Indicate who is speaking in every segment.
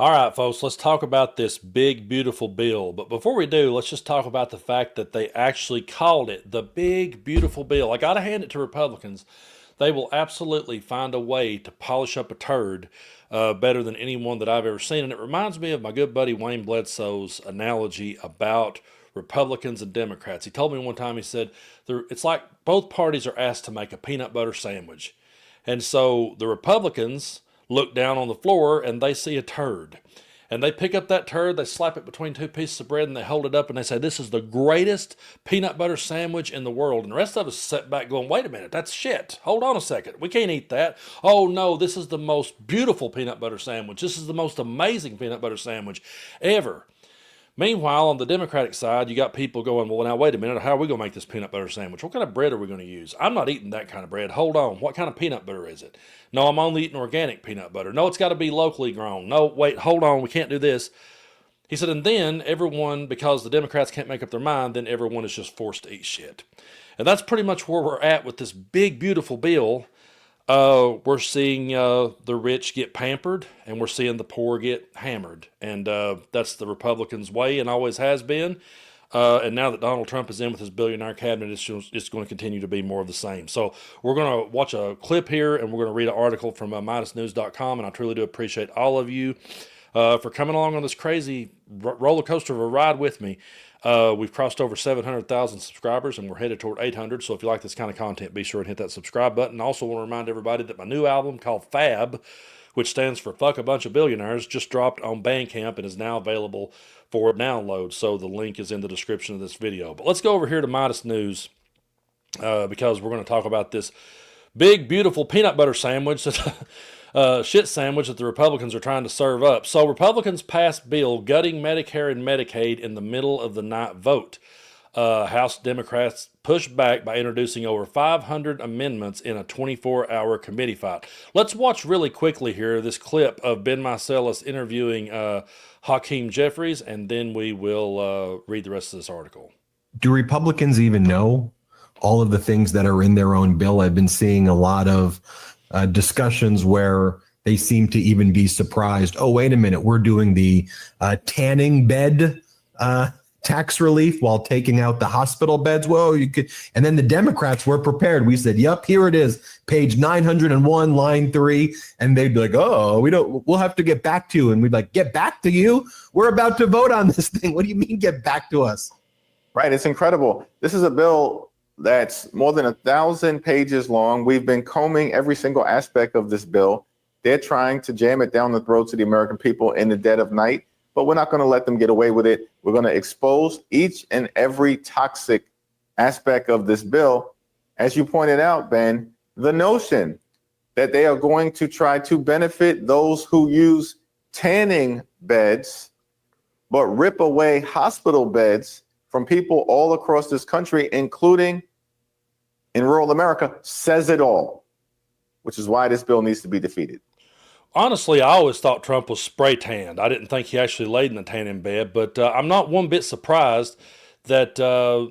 Speaker 1: All right, folks, let's talk about this big, beautiful bill. But before we do, let's just talk about the fact that they actually called it the big, beautiful bill. I got to hand it to Republicans. They will absolutely find a way to polish up a turd better than anyone that I've ever seen. And it reminds me of my good buddy Wayne Bledsoe's analogy about Republicans and Democrats. He told me one time, he said, it's like both parties are asked to make a peanut butter sandwich. And so the Republicans look down on the floor and they see a turd. And they pick up that turd, they slap it between two pieces of bread, and they hold it up and they say, "This is the greatest peanut butter sandwich in the world." And the rest of us sit back going, "Wait a minute, that's shit. Hold on a second. We can't eat that." "Oh no, this is the most beautiful peanut butter sandwich. This is the most amazing peanut butter sandwich ever." Meanwhile, on the Democratic side, you got people going, "Well, now, wait a minute. How are we going to make this peanut butter sandwich? What kind of bread are we going to use? I'm not eating that kind of bread. Hold on. What kind of peanut butter is it? No, I'm only eating organic peanut butter. No, it's got to be locally grown. No, wait, hold on. We can't do this." He said, and then everyone, because the Democrats can't make up their mind, then everyone is just forced to eat shit. And that's pretty much where we're at with this big, beautiful bill. We're seeing the rich get pampered, and we're seeing the poor get hammered, and that's the Republicans' way, and always has been. And now that Donald Trump is in with his billionaire cabinet, it's going to continue to be more of the same. So we're going to watch a clip here, and we're going to read an article from MidasNews.com, and I truly do appreciate all of you for coming along on this crazy roller coaster of a ride with me. We've crossed over 700,000 subscribers and we're headed toward 800. So if you like this kind of content, be sure and hit that subscribe button. Also want to remind everybody that my new album called Fab, which stands for Fuck a Bunch of Billionaires, just dropped on Bandcamp and is now available for download. So the link is in the description of this video. But let's go over here to Midas News because we're going to talk about this big, beautiful peanut butter sandwich shit sandwich that the Republicans are trying to serve up. So Republicans passed bill gutting Medicare and Medicaid in the middle of the night vote. House Democrats pushed back by introducing over 500 amendments in a 24-hour committee fight. Let's watch really quickly here this clip of Ben Meiselas interviewing Hakeem Jeffries, and then we will read the rest of this article.
Speaker 2: Do Republicans even know all of the things that are in their own bill? I've been seeing a lot of discussions where they seem to even be surprised. Oh, wait a minute. We're doing the tanning bed tax relief while taking out the hospital beds. Whoa, you could. And then the Democrats were prepared. We said, yep, here it is. Page 901, line 3. And they'd be like, oh, we'll have to get back to you. And we'd like, get back to you? We're about to vote on this thing. What do you mean get back to us?
Speaker 3: Right. It's incredible. This is a bill that's more than 1,000 pages long. We've been combing every single aspect of this bill. They're trying to jam it down the throats of the American people in the dead of night, but we're not going to let them get away with it. We're going to expose each and every toxic aspect of this bill. As you pointed out, Ben, the notion that they are going to try to benefit those who use tanning beds, but rip away hospital beds from people all across this country, including in rural America, says it all, which is why this bill needs to be defeated.
Speaker 1: Honestly, I always thought Trump was spray tanned. I didn't think he actually laid in a tanning bed, but I'm not one bit surprised that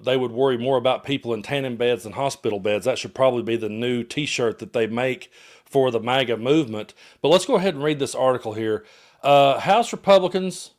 Speaker 1: they would worry more about people in tanning beds than hospital beds. That should probably be the new t-shirt that they make for the Maga movement. But let's go ahead and read this article here. House Republicans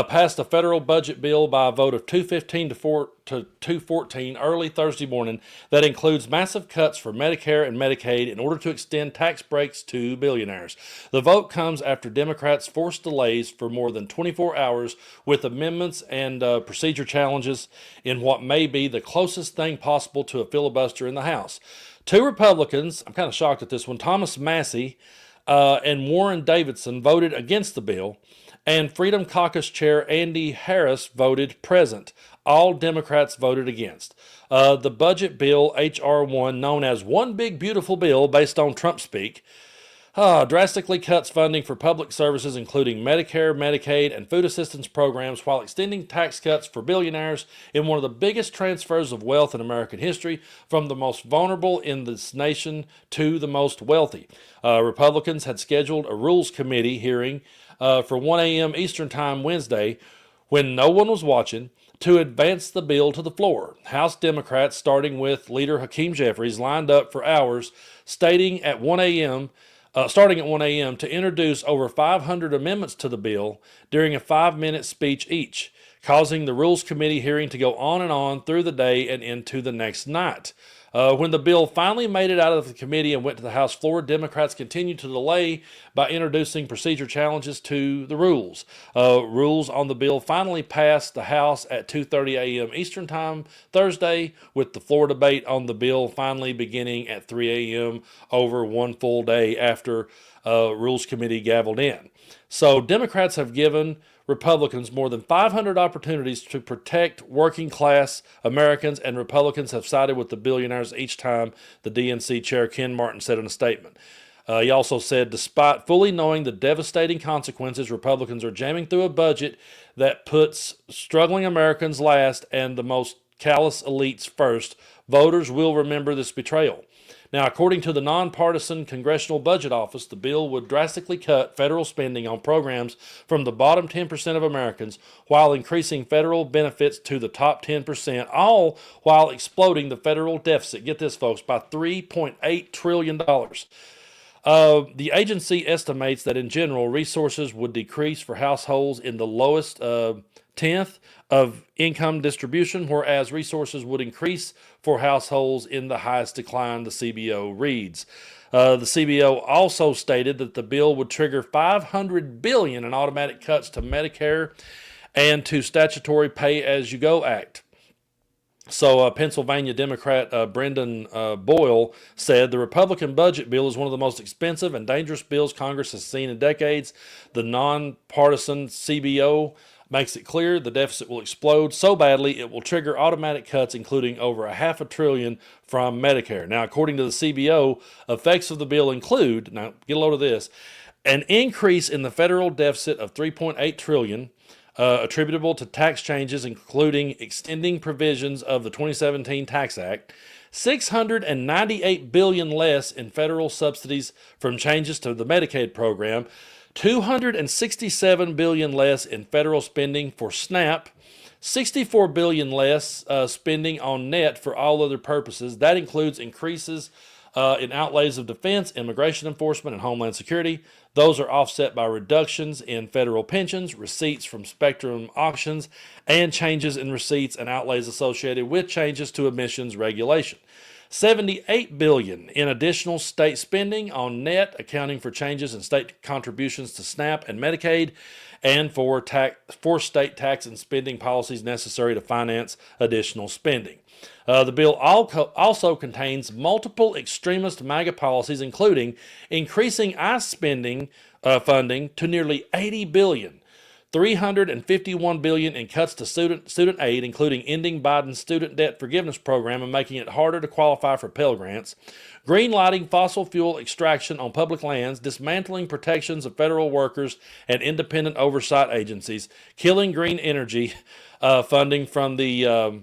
Speaker 1: passed a federal budget bill by a vote of 215 to 214 early Thursday morning that includes massive cuts for Medicare and Medicaid in order to extend tax breaks to billionaires. The vote comes after Democrats forced delays for more than 24 hours with amendments and procedure challenges in what may be the closest thing possible to a filibuster in the House. Two Republicans, I'm kind of shocked at this one, Thomas Massie and Warren Davidson, voted against the bill, and Freedom Caucus Chair Andy Harris voted present. All Democrats voted against. The budget bill, H.R. 1, known as One Big Beautiful Bill based on Trump speak, drastically cuts funding for public services, including Medicare, Medicaid, and food assistance programs, while extending tax cuts for billionaires in one of the biggest transfers of wealth in American history, from the most vulnerable in this nation to the most wealthy. Republicans had scheduled a Rules Committee hearing for 1 a.m. Eastern Time Wednesday, when no one was watching, to advance the bill to the floor. House Democrats, starting with leader Hakeem Jeffries, lined up for hours, stating at 1 a.m., starting at 1 a.m., to introduce over 500 amendments to the bill during a 5-minute speech each, causing the Rules Committee hearing to go on through the day and into the next night. When the bill finally made it out of the committee and went to the House floor, Democrats continued to delay by introducing procedure challenges to the rules. Rules on the bill finally passed the House at 2:30 a.m. Eastern Time Thursday, with the floor debate on the bill finally beginning at 3 a.m. over one full day after Rules Committee gavelled in. So Democrats have given Republicans more than 500 opportunities to protect working class Americans, and Republicans have sided with the billionaires each time, the DNC chair Ken Martin said in a statement. He also said, despite fully knowing the devastating consequences, Republicans are jamming through a budget that puts struggling Americans last and the most callous elites first. Voters will remember this betrayal. Now, according to the nonpartisan Congressional Budget Office, the bill would drastically cut federal spending on programs from the bottom 10% of Americans while increasing federal benefits to the top 10%, all while exploding the federal deficit, get this, folks, by $3.8 trillion. The agency estimates that in general, resources would decrease for households in the lowest tenth of income distribution, whereas resources would increase for households in the highest decline, the CBO reads. The CBO also stated that the bill would trigger $500 billion in automatic cuts to Medicare and to statutory Pay-As-You-Go Act. So Pennsylvania Democrat Brando Boyle said the Republican budget bill is one of the most expensive and dangerous bills Congress has seen in decades. The nonpartisan CBO makes it clear the deficit will explode so badly it will trigger automatic cuts, including over $500 billion from Medicare. Now, according to the CBO, effects of the bill include, now get a load of this, an increase in the federal deficit of $3.8 trillion, attributable to tax changes, including extending provisions of the 2017 Tax Act, $698 billion less in federal subsidies from changes to the Medicaid program, $267 billion less in federal spending for SNAP, $64 billion less spending on net for all other purposes. That includes increases in outlays of defense, immigration enforcement, and homeland security. Those are offset by reductions in federal pensions, receipts from spectrum auctions, and changes in receipts and outlays associated with changes to emissions regulation. $78 billion in additional state spending on net, accounting for changes in state contributions to SNAP and Medicaid, and for state tax and spending policies necessary to finance additional spending. The bill also contains multiple extremist MAGA policies, including increasing ICE spending funding to nearly $80 billion, $351 billion in cuts to student aid, including ending Biden's student debt forgiveness program and making it harder to qualify for Pell Grants, greenlighting fossil fuel extraction on public lands, dismantling protections of federal workers and independent oversight agencies, killing green energy funding from the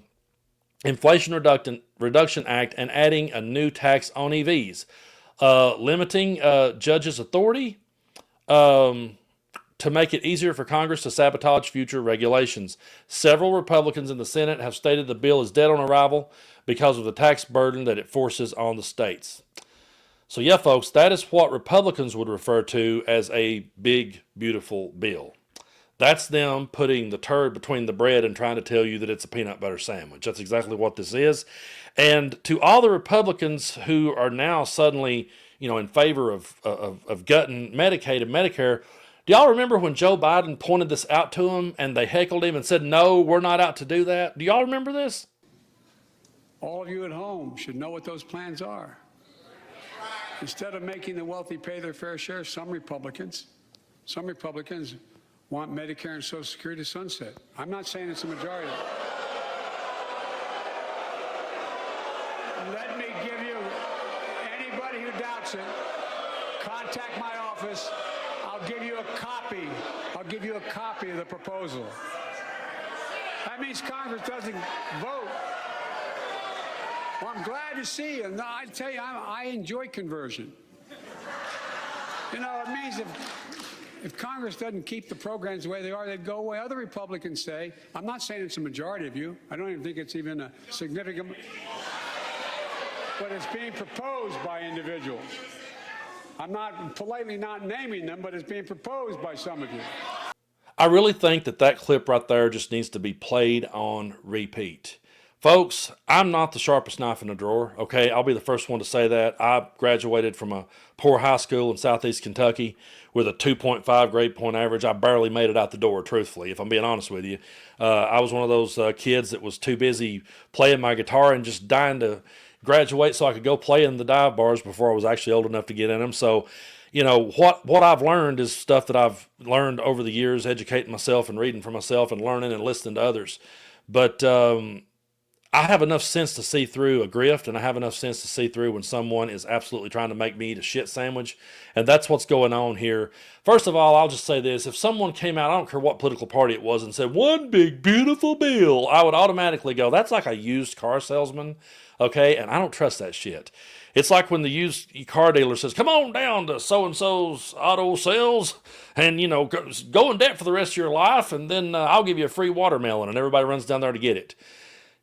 Speaker 1: Inflation Reduction Act, and adding a new tax on EVs, limiting judges' authority to make it easier for Congress to sabotage future regulations. Several Republicans in the Senate have stated the bill is dead on arrival because of the tax burden that it forces on the states. So yeah, folks, that is what Republicans would refer to as a big, beautiful bill. That's them putting the turd between the bread and trying to tell you that it's a peanut butter sandwich. That's exactly what this is. And to all the Republicans who are now suddenly, in favor of gutting Medicaid and Medicare, do y'all remember when Joe Biden pointed this out to them and they heckled him and said, no, we're not out to do that? Do y'all remember this?
Speaker 4: All of you at home should know what those plans are. Instead of making the wealthy pay their fair share, some Republicans want Medicare and Social Security to sunset. I'm not saying it's a majority. Let me give you, anybody who doubts it, contact my office. I'll give you a copy. I'll give you a copy of the proposal. That means Congress doesn't vote. Well, I'm glad to see you. No, I tell you, I enjoy conversion. It means if Congress doesn't keep the programs the way they are, they'd go away. Other Republicans say, I'm not saying it's a majority of you. I don't even think it's even a significant, but it's being proposed by individuals. I'm not politely not naming them, but it's being proposed by some of you.
Speaker 1: I really think that that clip right there just needs to be played on repeat. Folks, I'm not the sharpest knife in the drawer, okay? I'll be the first one to say that. I graduated from a poor high school in southeast Kentucky with a 2.5 grade point average. I barely made it out the door, truthfully, if I'm being honest with you. I was one of those kids that was too busy playing my guitar and just dying to graduate so I could go play in the dive bars before I was actually old enough to get in them. So, you know, what I've learned is stuff that I've learned over the years, educating myself and reading for myself and learning and listening to others. But I have enough sense to see through a grift, and I have enough sense to see through when someone is absolutely trying to make me eat a shit sandwich. And that's what's going on here. First of all, I'll just say this. If someone came out, I don't care what political party it was, and said, one big beautiful bill, I would automatically go, that's like a used car salesman, okay? And I don't trust that shit. It's like when the used car dealer says, come on down to so-and-so's auto sales and, you know, go in debt for the rest of your life, and then I'll give you a free watermelon, and everybody runs down there to get it.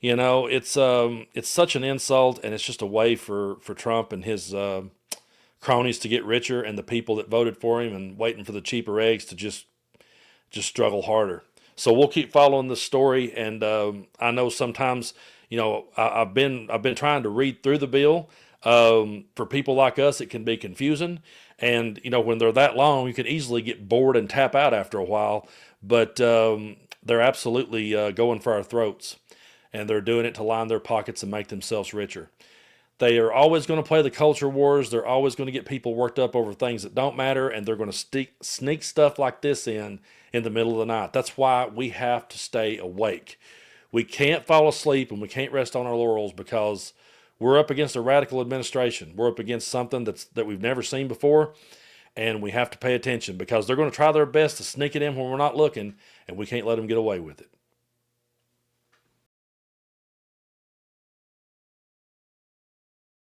Speaker 1: You know, it's such an insult, and it's just a way for Trump and his cronies to get richer, and the people that voted for him and waiting for the cheaper eggs to just struggle harder. So we'll keep following this story, and I know sometimes, you know, I've been trying to read through the bill. For people like us, it can be confusing, and you know, when they're that long, you can easily get bored and tap out after a while. But they're absolutely going for our throats. And they're doing it to line their pockets and make themselves richer. They are always going to play the culture wars. They're always going to get people worked up over things that don't matter, and they're going to sneak stuff like this in the middle of the night. That's why we have to stay awake. We can't fall asleep, and we can't rest on our laurels, because we're up against a radical administration. We're up against something that we've never seen before, and we have to pay attention, because they're going to try their best to sneak it in when we're not looking, and we can't let them get away with it.